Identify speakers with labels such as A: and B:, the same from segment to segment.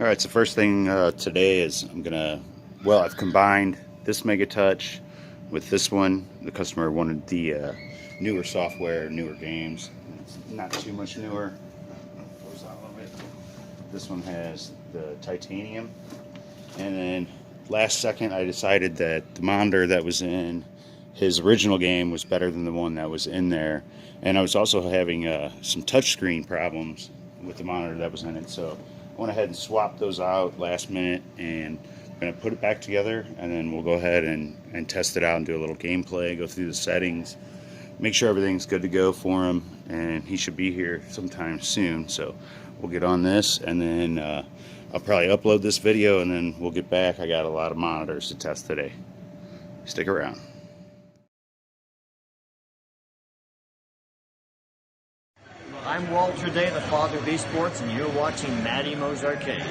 A: Alright, so first thing today is I've combined this Megatouch with this one. The customer wanted the newer software, newer games. It's not too much newer. Goes out a little bit. This one has the titanium. And then last second I decided that the monitor that was in his original game was better than the one that was in there. And I was also having some touchscreen problems with the monitor that was in it. So I went ahead and swapped those out last minute, and I'm going to put it back together, and then we'll go ahead and test it out and do a little gameplay, go through the settings, make sure everything's good to go for him, and he should be here sometime soon. So we'll get on this, and then I'll probably upload this video, and then we'll get back. I got a lot of monitors to test today. Stick around.
B: I'm Walter Day, the father of esports, and you're watching Matty Mo's Arcade.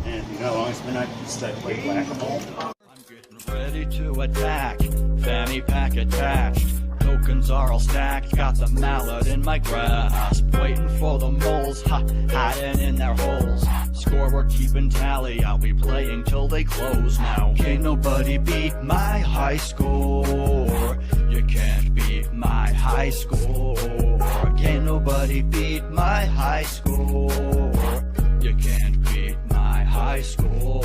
A: And you know how long it's been since I played Whac-A-Mole?
C: I'm getting ready to attack, fanny pack attached. Tokens are all stacked, got the mallet in my grasp. Waiting for the moles, hiding in their holes. Score, we're keeping tally, I'll be playing till they close now. Can't nobody beat my high score. You can't beat my high score. Can't nobody beat my high score. You can't beat my high score.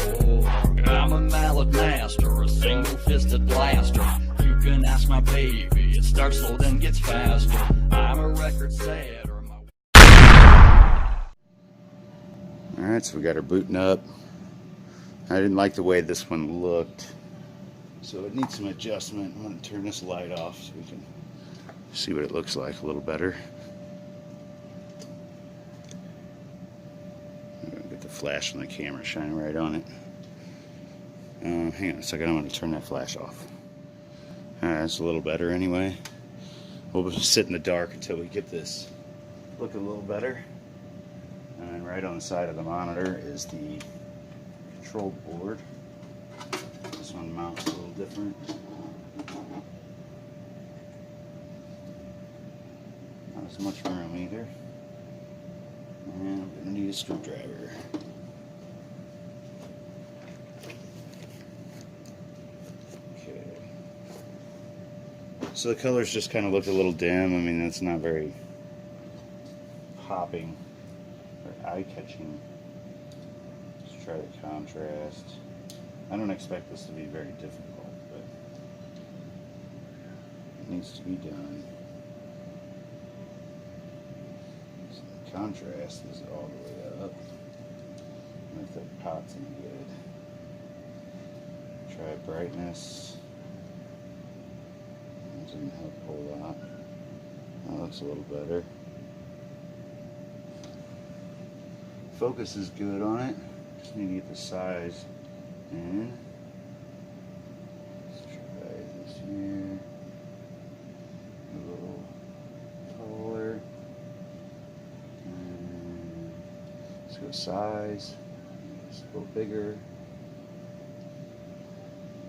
C: I'm a mallet master, a single-fisted blaster. You can ask my baby, it starts slow then gets faster. I'm a record setter.
A: Alright, so we got her booting up. I didn't like the way this one looked, so it needs some adjustment. I'm going to turn this light off so we can see what it looks like a little better. I'm going to get the flash on the camera shining right on it. Hang on a second, I'm going to turn that flash off. Alright, that's a little better anyway. We'll just sit in the dark until we get this looking a little better. And right on the side of the monitor is the control board. This one mounts a little different. Not as much room either. And I'm going to need a screwdriver. Okay. So the colors just kind of look a little dim. I mean, that's not very popping or eye-catching. Let's try the contrast. I don't expect this to be very difficult, but it needs to be done. So the contrast is all the way up. If that pot's any good. Try brightness. That didn't help a whole lot. That looks a little better. Focus is good on it. Just need to get the size in. Let's try this here. A little taller. And let's go size. It's a little bigger.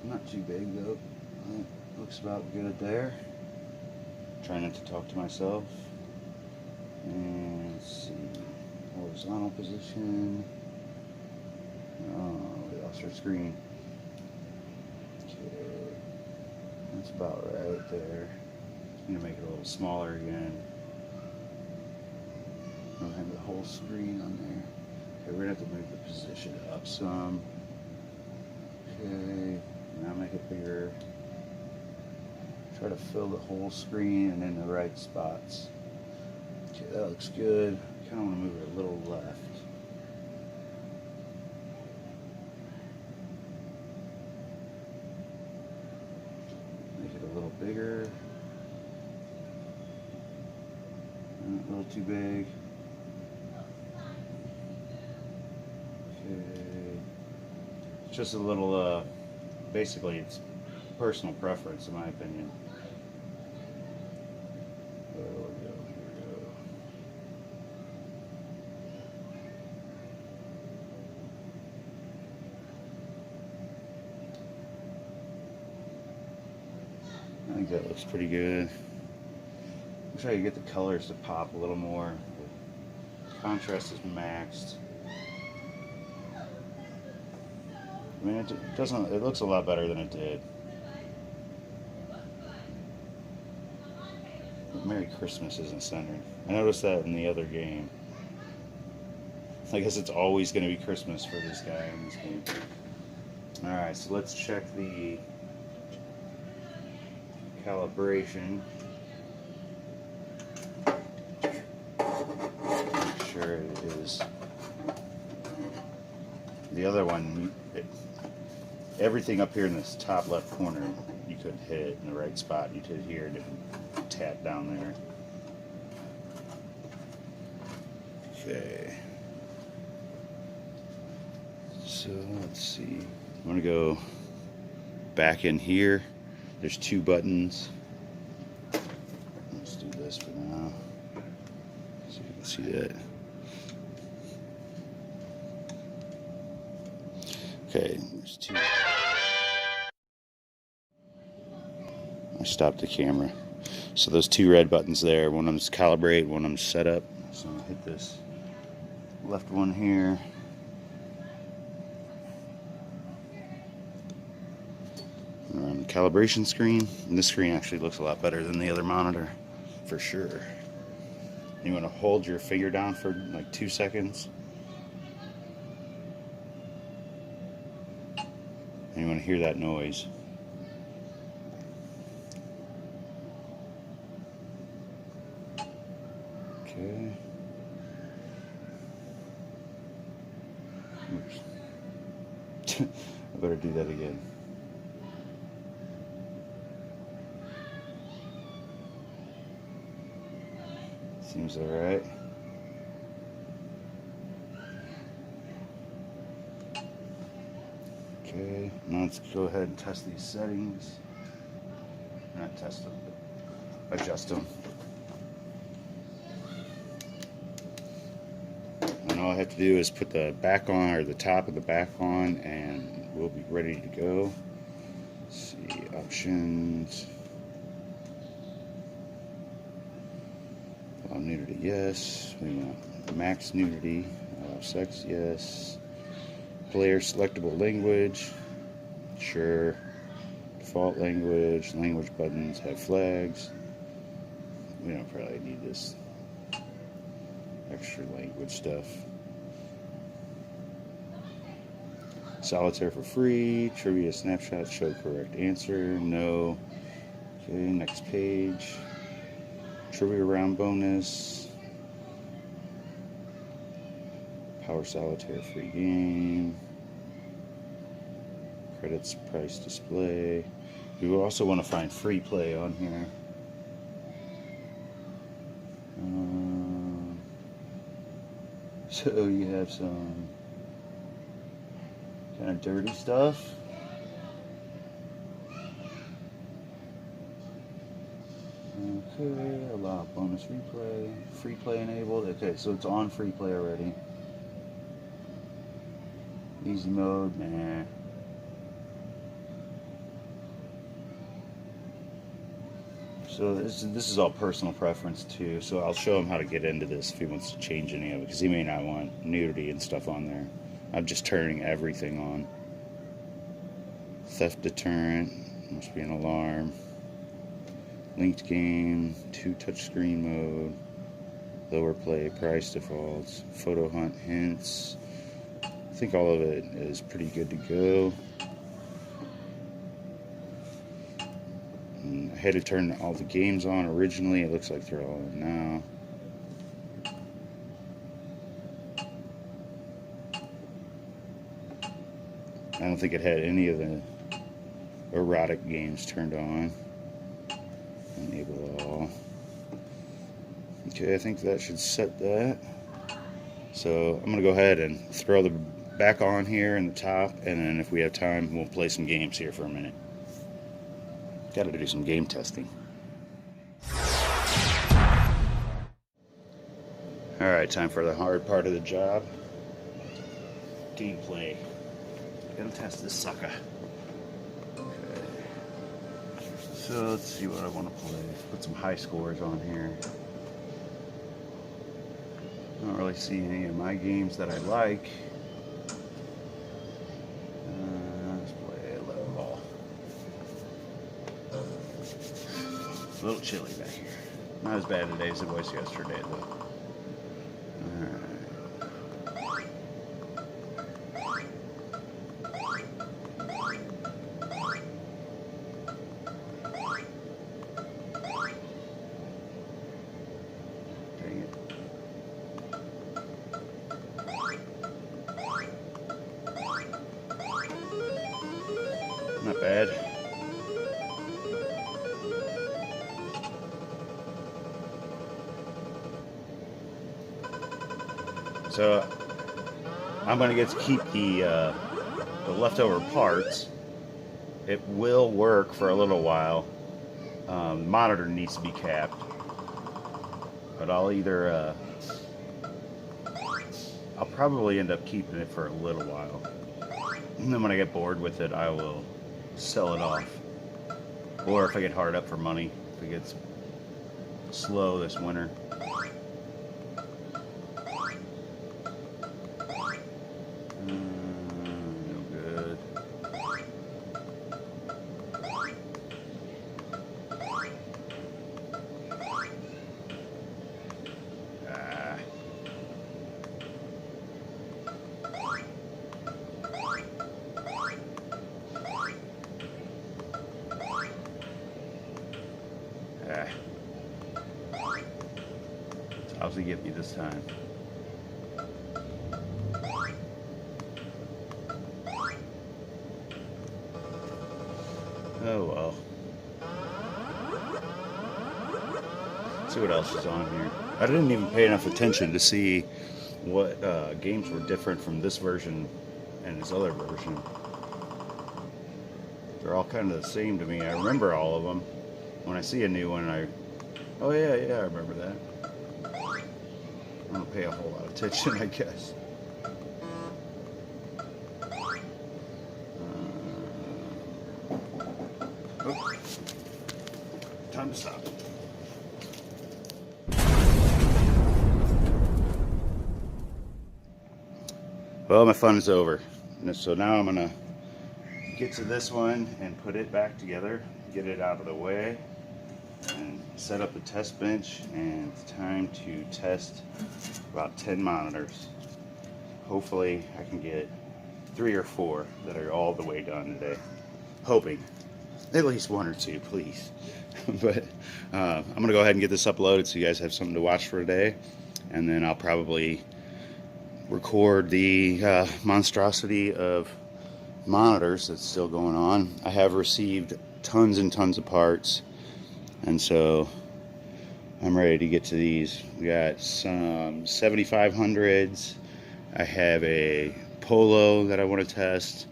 A: Not too big though. That looks about good there. Try not to talk to myself. And let's see. Horizontal position. Oh, we lost our screen. Okay, that's about right there. I'm gonna make it a little smaller again. I don't have the whole screen on there. Okay, we're gonna have to move the position up some. Okay, now make it bigger. Try to fill the whole screen and in the right spots. Okay, that looks good. I kind of want to move it a little left. Make it a little bigger. Not a little too big. Okay. It's just a little, basically it's personal preference in my opinion. I think that looks pretty good. I'm trying to get the colors to pop a little more. Contrast is maxed. I mean, it doesn't. It looks a lot better than it did. But Merry Christmas isn't centered. I noticed that in the other game. I guess it's always going to be Christmas for this guy in this game. Alright, so let's check the calibration. Make sure it is. The other one, everything up here in this top left corner, you could hit in the right spot. You could hear it and tap down there. Okay. So let's see. I'm going to go back in here. There's 2 buttons. Let's do this for now. So you can see that. Okay, there's 2. I stopped the camera. So those 2 red buttons there, one of them's calibrate, one of them's setup. So I'm going to hit this left one here. And we're on the calibration screen. And this screen actually looks a lot better than the other monitor, for sure. You want to hold your finger down for like 2 seconds. And you want to hear that noise. Okay. Oops. I better do that again. Seems alright. Okay, now let's go ahead and test these settings. Not test them, but adjust them. And all I have to do is put the back on, or the top of the back on, and we'll be ready to go. Let's see, options. Allow nudity, yes. We want max nudity. Allow sex, yes. Player selectable language, sure. Default language, language buttons have flags. We don't probably need this extra language stuff. Solitaire for free, trivia snapshot, show correct answer, no. Okay, next page. Trivia round bonus. Power solitaire free game. Credits price display. We will also want to find free play on here. So you have some kind of dirty stuff. Okay, allow bonus replay. Free play enabled. Okay, so it's on free play already. Easy mode, nah. So this is all personal preference too. So I'll show him how to get into this if he wants to change any of it, because he may not want nudity and stuff on there. I'm just turning everything on. Theft deterrent, must be an alarm. Linked game, 2 touchscreen mode. Lower play, price defaults, photo hunt hints. I think all of it is pretty good to go. And I had to turn all the games on originally. It looks like they're all on now. I don't think it had any of the erotic games turned on. Enable all. Okay, I think that should set that. So I'm going to go ahead and throw the back on here in the top, and then if we have time, we'll play some games here for a minute. Got to do some game testing. Alright, time for the hard part of the job. Gameplay. Gotta test this sucker. Okay. So let's see what I want to play. Put some high scores on here. I don't really really see any of my games that I like. Let's play a level ball. It's a little chilly back here. Not as bad today as it was yesterday, though. Alright. Not bad. So I'm gonna get to keep the leftover parts. It will work for a little while. The monitor needs to be capped, but I'll either I'll probably end up keeping it for a little while, and then when I get bored with it, I will sell it off. Or if I get hard up for money, if it gets slow this winter. No good. How's he get me this time? Oh well. Let's see what else is on here. I didn't even pay enough attention to see what games were different from this version and this other version. They're all kind of the same to me. I remember all of them. When I see a new one, oh yeah, I remember that. I don't pay a whole lot of attention, I guess. Oh. Time to stop. Well, my fun is over. So now I'm gonna get to this one and put it back together, get it out of the way, and set up the test bench, and it's time to test about 10 monitors. Hopefully I can get 3 or 4 that are all the way done today. Hoping. At least 1 or 2, please. But I'm going to go ahead and get this uploaded so you guys have something to watch for today. And then I'll probably record the monstrosity of monitors that's still going on. I have received tons and tons of parts, and so I'm ready to get to these. We got some 7500s. I have a Polo that I want to test.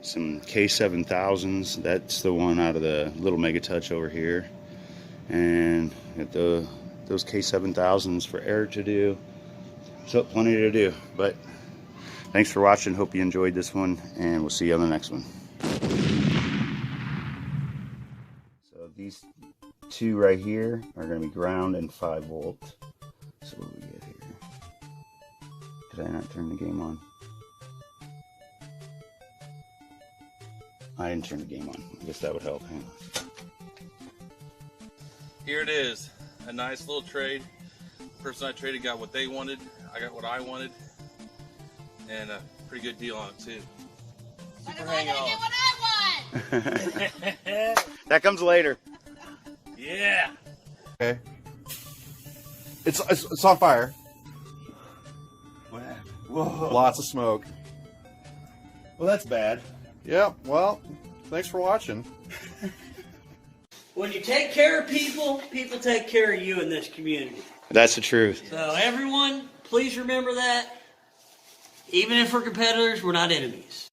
A: Some K7000s. That's the one out of the little Megatouch over here. And got those K7000s for Eric to do. So plenty to do. But thanks for watching. Hope you enjoyed this one, and we'll see you on the next one. So these 2 right here are going to be ground and 5 volt. So what do we get here? Did I not turn the game on? I didn't turn the game on. I guess that would help. Hang on.
D: Here it is. A nice little trade. The person I traded got what they wanted. I got what I wanted. And a pretty good deal on it too.
E: Super hang on. Get what I want.
A: That comes later.
D: Yeah.
F: Okay. It's on fire.
A: What happened? Whoa.
F: Lots of smoke.
A: Well, that's bad.
F: Yeah, well, thanks for watching.
G: When you take care of people, people take care of you in this community.
A: That's the truth.
G: So everyone, please remember that. Even if we're competitors, we're not enemies.